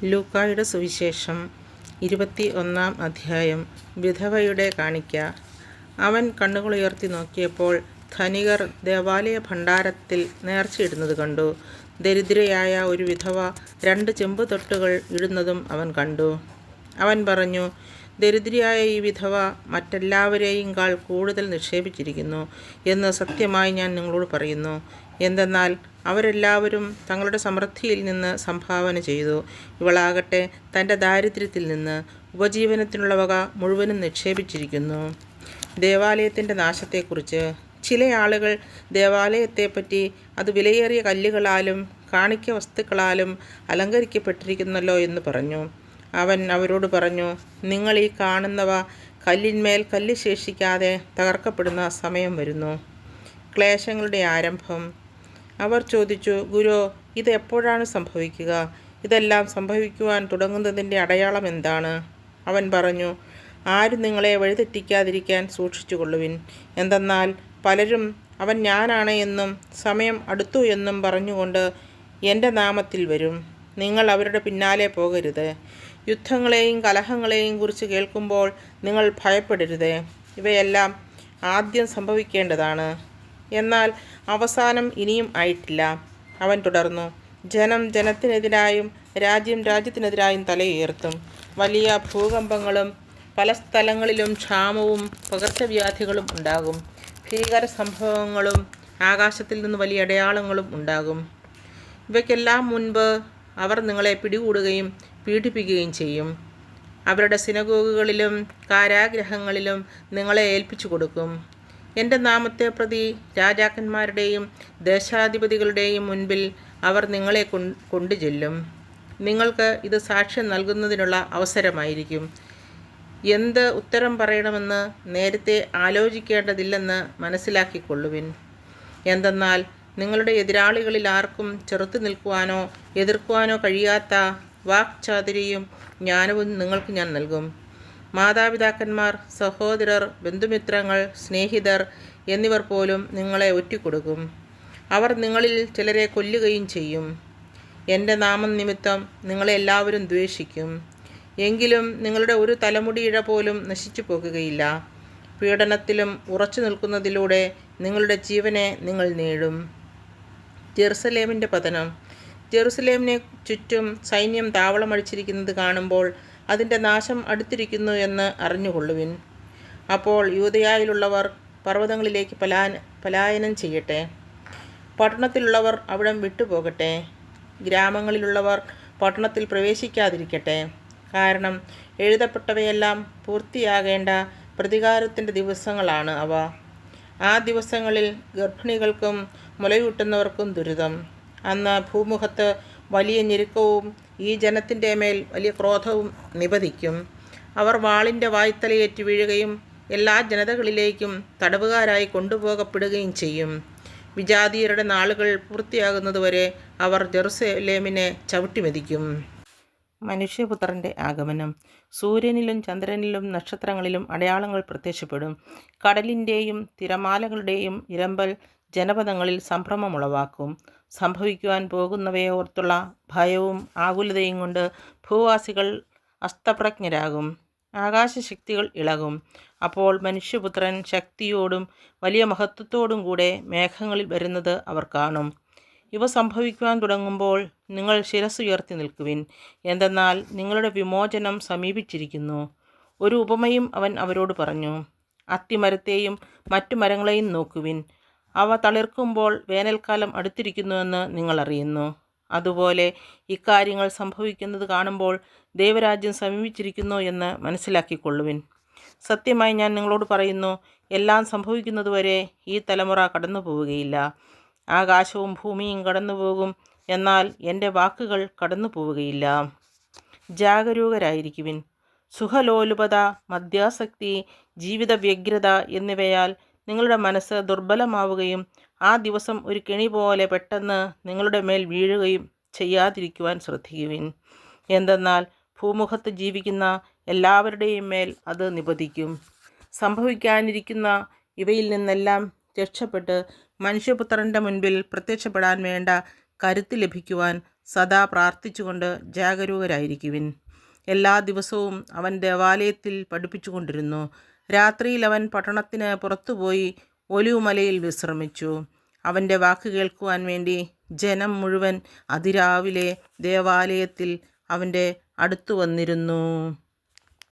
ലൂക്കായുടെ സുവിശേഷം 21 അധ്യായം. വിധവയുടെ കാണിക്ക. അവൻ കണ്ണുകളുയർത്തി നോക്കിയപ്പോൾ ധനികർ ദേവാലയ ഭണ്ഡാരത്തിൽ നേർച്ചയിടുന്നത് കണ്ടു. ദരിദ്രയായ ഒരു വിധവ 2 ചെമ്പുതൊട്ടുകൾ ഇടുന്നതും അവൻ കണ്ടു. അവൻ പറഞ്ഞു, ദരിദ്രയായ ഈ വിധവ മറ്റെല്ലാവരെയുംകാൾ കൂടുതൽ നിക്ഷേപിച്ചിരിക്കുന്നു എന്ന് സത്യമായി ഞാൻ നിങ്ങളോട് പറയുന്നു. എന്തെന്നാൽ അവരെല്ലാവരും തങ്ങളുടെ സമൃദ്ധിയിൽ നിന്ന് സംഭാവന ചെയ്തു. ഇവളാകട്ടെ തൻ്റെ ദാരിദ്ര്യത്തിൽ നിന്ന് ഉപജീവനത്തിനുള്ള വക മുഴുവനും നിക്ഷേപിച്ചിരിക്കുന്നു. ദേവാലയത്തിൻ്റെ നാശത്തെക്കുറിച്ച് ചില ആളുകൾ ദേവാലയത്തെപ്പറ്റി അത് വിലയേറിയ കല്ലുകളാലും കാണിക്ക വസ്തുക്കളാലും അലങ്കരിക്കപ്പെട്ടിരിക്കുന്നല്ലോ എന്ന് പറഞ്ഞു. അവൻ അവരോട് പറഞ്ഞു, നിങ്ങൾ ഈ കാണുന്നവ കല്ലിന്മേൽ കല്ല് ശേഷിക്കാതെ തകർക്കപ്പെടുന്ന സമയം വരുന്നു. ക്ലേശങ്ങളുടെ ആരംഭം. അവർ ചോദിച്ചു, ഗുരു, ഇത് എപ്പോഴാണ് സംഭവിക്കുക? ഇതെല്ലാം സംഭവിക്കുവാൻ തുടങ്ങുന്നതിൻ്റെ അടയാളം എന്താണ്? അവൻ പറഞ്ഞു, ആരും നിങ്ങളെ വഴിതെറ്റിക്കാതിരിക്കാൻ സൂക്ഷിച്ചുകൊള്ളുവിൻ. എന്തെന്നാൽ പലരും അവൻ ഞാനാണ് എന്നും സമയം അടുത്തു എന്നും പറഞ്ഞുകൊണ്ട് എൻ്റെ നാമത്തിൽ വരും. നിങ്ങൾ അവരുടെ പിന്നാലെ പോകരുത്. യുദ്ധങ്ങളെയും കലഹങ്ങളെയും കുറിച്ച് കേൾക്കുമ്പോൾ നിങ്ങൾ ഭയപ്പെടരുത്. ഇവയെല്ലാം ആദ്യം സംഭവിക്കേണ്ടതാണ്, എന്നാൽ അവസാനം ഇനിയും ആയിട്ടില്ല. അവൻ തുടർന്നു, ജനം ജനത്തിനെതിരായും രാജ്യം രാജ്യത്തിനെതിരായും തലയുയർത്തും. വലിയ ഭൂകമ്പങ്ങളും പല സ്ഥലങ്ങളിലും ക്ഷാമവും പകർച്ചവ്യാധികളും ഉണ്ടാകും. ഭീകര സംഭവങ്ങളും ആകാശത്തിൽ നിന്ന് വലിയ അടയാളങ്ങളും ഉണ്ടാകും. ഇവയ്ക്കെല്ലാം മുൻപ് അവർ നിങ്ങളെ പിടികൂടുകയും പീഡിപ്പിക്കുകയും ചെയ്യും. അവരുടെ സിനഗോഗുകളിലും കാരാഗൃഹങ്ങളിലും നിങ്ങളെ ഏൽപ്പിച്ചു കൊടുക്കും. എൻ്റെ നാമത്തെ പ്രതി രാജാക്കന്മാരുടെയും ദേശാധിപതികളുടെയും മുൻപിൽ അവർ നിങ്ങളെ കൊണ്ടുചെല്ലും. നിങ്ങൾക്ക് ഇത് സാക്ഷ്യം നൽകുന്നതിനുള്ള അവസരമായിരിക്കും. എന്ത് ഉത്തരം പറയണമെന്ന് നേരത്തെ ആലോചിക്കേണ്ടതില്ലെന്ന് മനസ്സിലാക്കിക്കൊള്ളുവിൻ. എന്തെന്നാൽ നിങ്ങളുടെ എതിരാളികളിൽ ആർക്കും ചെറുത്തു നിൽക്കുവാനോ എതിർക്കുവാനോ കഴിയാത്ത വാക്ചാതുര്യവും ജ്ഞാനവും നിങ്ങൾക്ക് ഞാൻ നൽകും. മാതാപിതാക്കന്മാർ, സഹോദരർ, ബന്ധുമിത്രങ്ങൾ, സ്നേഹിതർ എന്നിവർ പോലും നിങ്ങളെ ഒറ്റിക്കൊടുക്കും. അവർ നിങ്ങളിൽ ചിലരെ കൊല്ലുകയും ചെയ്യും. എൻ്റെ നാമം നിമിത്തം നിങ്ങളെ എല്ലാവരും ദ്വേഷിക്കും. എങ്കിലും നിങ്ങളുടെ ഒരു തലമുടിയിഴ പോലും നശിച്ചു പോകുകയില്ല. പീഡനത്തിലും ഉറച്ചു നിൽക്കുന്നതിലൂടെ നിങ്ങളുടെ ജീവനെ നിങ്ങൾ നേടും. ജെറുസലേമിൻ്റെ പതനം. ജെറുസലേമിനെ ചുറ്റും സൈന്യം താവളമടിച്ചിരിക്കുന്നത് കാണുമ്പോൾ അതിൻ്റെ നാശം അടുത്തിരിക്കുന്നു എന്ന് അറിഞ്ഞുകൊള്ളുവിൻ. അപ്പോൾ യൂദയായിലുള്ളവർ പർവ്വതങ്ങളിലേക്ക് പലായനം ചെയ്യട്ടെ. പട്ടണത്തിലുള്ളവർ അവിടം വിട്ടുപോകട്ടെ. ഗ്രാമങ്ങളിലുള്ളവർ പട്ടണത്തിൽ പ്രവേശിക്കാതിരിക്കട്ടെ. കാരണം എഴുതപ്പെട്ടവയെല്ലാം പൂർത്തിയാകേണ്ട പ്രതികാരത്തിൻ്റെ ദിവസങ്ങളാണ് അവ. ആ ദിവസങ്ങളിൽ ഗർഭിണികൾക്കും മുലയൂട്ടുന്നവർക്കും ദുരിതം. അന്ന് ഭൂമുഖത്ത് വലിയ ഞെരുക്കവും ഈ ജനത്തിൻ്റെ മേൽ വലിയ ക്രോധവും നിപതിക്കും. അവർ വാളിൻ്റെ വായ്ത്തലയേറ്റ് വീഴുകയും എല്ലാ ജനതകളിലേക്കും തടവുകാരായി കൊണ്ടുപോകപ്പെടുകയും ചെയ്യും. വിജാതീയരുടെ നാളുകൾ പൂർത്തിയാകുന്നതുവരെ അവർ ജെറുസലേമിനെ ചവിട്ടിമെതിക്കും. മനുഷ്യപുത്രൻ്റെ ആഗമനം. സൂര്യനിലും ചന്ദ്രനിലും നക്ഷത്രങ്ങളിലും അടയാളങ്ങൾ പ്രത്യക്ഷപ്പെടും. കടലിൻ്റെയും തിരമാലകളുടെയും ഇരമ്പൽ ജനപദങ്ങളിൽ സംഭ്രമമുളവാക്കും. സംഭവിക്കുവാൻ പോകുന്നവയെ ഓർത്തുള്ള ഭയവും ആകുലതയും കൊണ്ട് ഭൂവാസികൾ അസ്തപ്രജ്ഞരാകും. ആകാശശക്തികൾ ഇളകും. അപ്പോൾ മനുഷ്യപുത്രൻ ശക്തിയോടും വലിയ മഹത്വത്തോടും കൂടെ മേഘങ്ങളിൽ വരുന്നത് അവർ കാണും. ഇവ സംഭവിക്കുവാൻ തുടങ്ങുമ്പോൾ നിങ്ങൾ ശിരസ്സുയർത്തി നിൽക്കുവിൻ. എന്തെന്നാൽ നിങ്ങളുടെ വിമോചനം സമീപിച്ചിരിക്കുന്നു. ഒരു ഉപമയും അവൻ അവരോട് പറഞ്ഞു. അത്തിമരത്തെയും മറ്റു മരങ്ങളെയും നോക്കുവിൻ. അവ തളിർക്കുമ്പോൾ വേനൽക്കാലം അടുത്തിരിക്കുന്നുവെന്ന് നിങ്ങൾ അറിയുന്നു. അതുപോലെ ഇക്കാര്യങ്ങൾ സംഭവിക്കുന്നത് കാണുമ്പോൾ ദൈവരാജ്യം സമീപിച്ചിരിക്കുന്നു എന്ന് മനസ്സിലാക്കിക്കൊള്ളുവിൻ. സത്യമായി ഞാൻ നിങ്ങളോട് പറയുന്നു, എല്ലാം സംഭവിക്കുന്നതുവരെ ഈ തലമുറ കടന്നു പോവുകയില്ല. ആകാശവും ഭൂമിയും കടന്നുപോകും, എന്നാൽ എൻ്റെ വാക്കുകൾ കടന്നു പോവുകയില്ല. ജാഗരൂകരായിരിക്കുവിൻ. സുഖലോലുപത, മദ്യാസക്തി, ജീവിത വ്യഗ്രത എന്നിവയാൽ നിങ്ങളുടെ മനസ്സ് ദുർബലമാവുകയും ആ ദിവസം ഒരു കെണി പോലെ പെട്ടെന്ന് നിങ്ങളുടെ മേൽ വീഴുകയും ചെയ്യാതിരിക്കുവാൻ ശ്രദ്ധിക്കുവിൻ. എന്തെന്നാൽ ഭൂമുഖത്ത് ജീവിക്കുന്ന എല്ലാവരുടെയും മേൽ അത് നിപതിക്കും. സംഭവിക്കാനിരിക്കുന്ന ഇവയിൽ നിന്നെല്ലാം രക്ഷപ്പെട്ട് മനുഷ്യപുത്രൻ്റെ മുൻപിൽ പ്രത്യക്ഷപ്പെടാൻ വേണ്ട കരുത്ത് ലഭിക്കുവാൻ സദാ പ്രാർത്ഥിച്ചുകൊണ്ട് ജാഗരൂകരായിരിക്കുവിൻ. എല്ലാ ദിവസവും അവൻ ദേവാലയത്തിൽ പഠിപ്പിച്ചുകൊണ്ടിരുന്നു. രാത്രിയിൽ അവൻ പട്ടണത്തിന് പുറത്തുപോയി ഒലിവുമലയിൽ വിശ്രമിച്ചു. അവൻ്റെ വാക്ക് കേൾക്കുവാൻ വേണ്ടി ജനം മുഴുവൻ അതിരാവിലെ ദേവാലയത്തിൽ അവൻ്റെ അടുത്തു വന്നിരുന്നു.